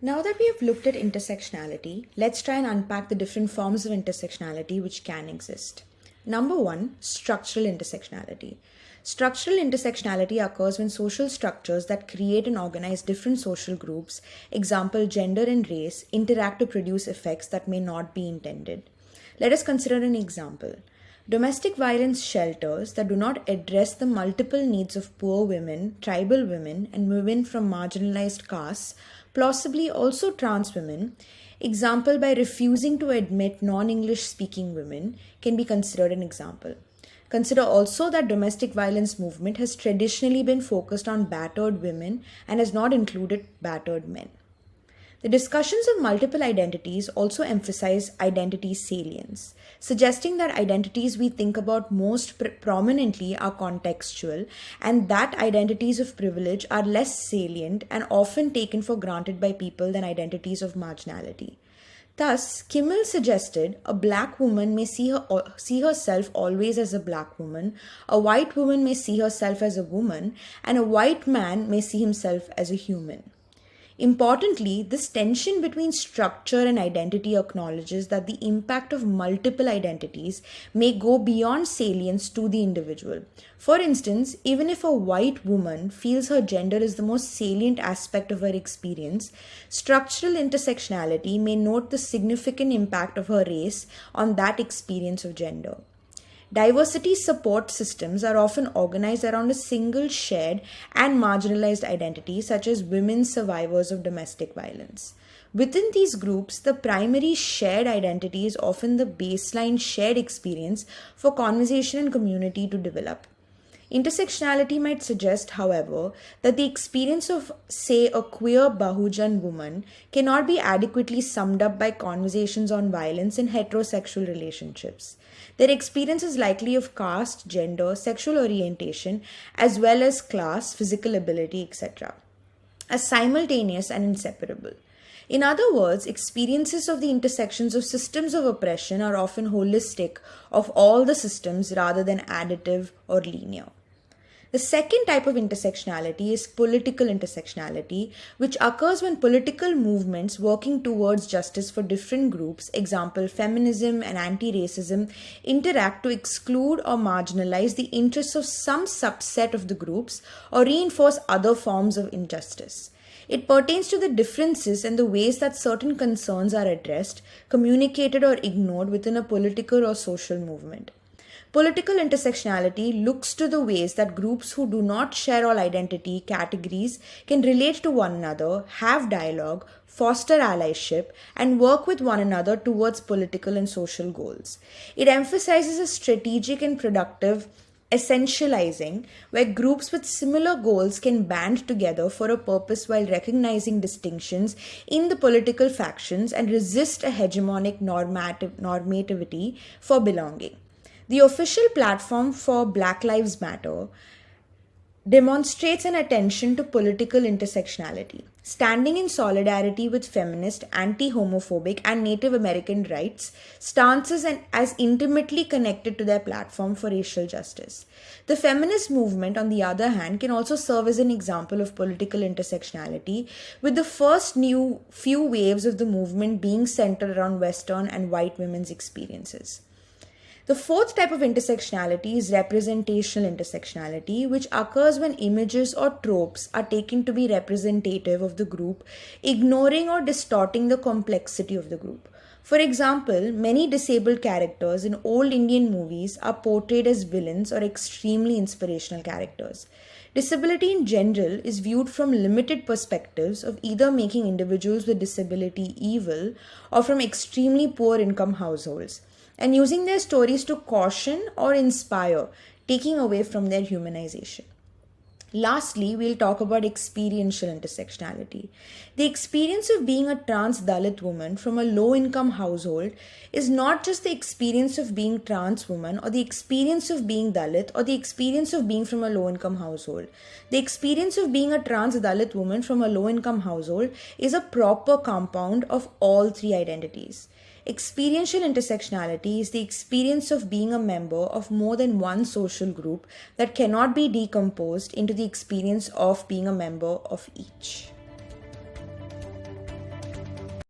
Now that we have looked at intersectionality, let's try and unpack the different forms of intersectionality which can exist. Number one, structural intersectionality. Structural intersectionality occurs when social structures that create and organize different social groups, example gender and race, interact to produce effects that may not be intended. Let us consider an example. Domestic violence shelters that do not address the multiple needs of poor women, tribal women, and women from marginalized castes, plausibly also trans women, example by refusing to admit non-English speaking women, can be considered an example. Consider also that domestic violence movement has traditionally been focused on battered women and has not included battered men. The discussions of multiple identities also emphasize identity salience, suggesting that identities we think about most prominently are contextual and that identities of privilege are less salient and often taken for granted by people than identities of marginality. Thus, Kimmel suggested a black woman may see herself always as a black woman, a white woman may see herself as a woman, and a white man may see himself as a human. Importantly, this tension between structure and identity acknowledges that the impact of multiple identities may go beyond salience to the individual. For instance, even if a white woman feels her gender is the most salient aspect of her experience, structural intersectionality may note the significant impact of her race on that experience of gender. Diversity support systems are often organized around a single shared and marginalized identity, such as women survivors of domestic violence. Within these groups, the primary shared identity is often the baseline shared experience for conversation and community to develop. Intersectionality might suggest, however, that the experience of, say, a queer Bahujan woman cannot be adequately summed up by conversations on violence in heterosexual relationships. Their experience is likely of caste, gender, sexual orientation, as well as class, physical ability, etc., as simultaneous and inseparable. In other words, experiences of the intersections of systems of oppression are often holistic of all the systems rather than additive or linear. The second type of intersectionality is political intersectionality, which occurs when political movements working towards justice for different groups, example feminism and anti-racism, interact to exclude or marginalize the interests of some subset of the groups or reinforce other forms of injustice. It pertains to the differences and the ways that certain concerns are addressed, communicated, or ignored within a political or social movement. Political intersectionality looks to the ways that groups who do not share all identity categories can relate to one another, have dialogue, foster allyship, and work with one another towards political and social goals. It emphasizes a strategic and productive essentializing, where groups with similar goals can band together for a purpose while recognizing distinctions in the political factions and resist a hegemonic normativity for belonging. The official platform for Black Lives Matter demonstrates an attention to political intersectionality, standing in solidarity with feminist, anti-homophobic, and Native American rights stances and as intimately connected to their platform for racial justice. The feminist movement, on the other hand, can also serve as an example of political intersectionality, with the first few waves of the movement being centered around Western and white women's experiences. The fourth type of intersectionality is representational intersectionality, which occurs when images or tropes are taken to be representative of the group, ignoring or distorting the complexity of the group. For example, many disabled characters in old Indian movies are portrayed as villains or extremely inspirational characters. Disability in general is viewed from limited perspectives of either making individuals with disability evil or from extremely poor income households, and using their stories to caution or inspire, taking away from their humanization. Lastly, we'll talk about experiential intersectionality. The experience of being a trans Dalit woman from a low-income household is not just the experience of being trans woman or the experience of being Dalit or the experience of being from a low-income household. The experience of being a trans Dalit woman from a low-income household is a proper compound of all three identities. Experiential intersectionality is the experience of being a member of more than one social group that cannot be decomposed into the experience of being a member of each.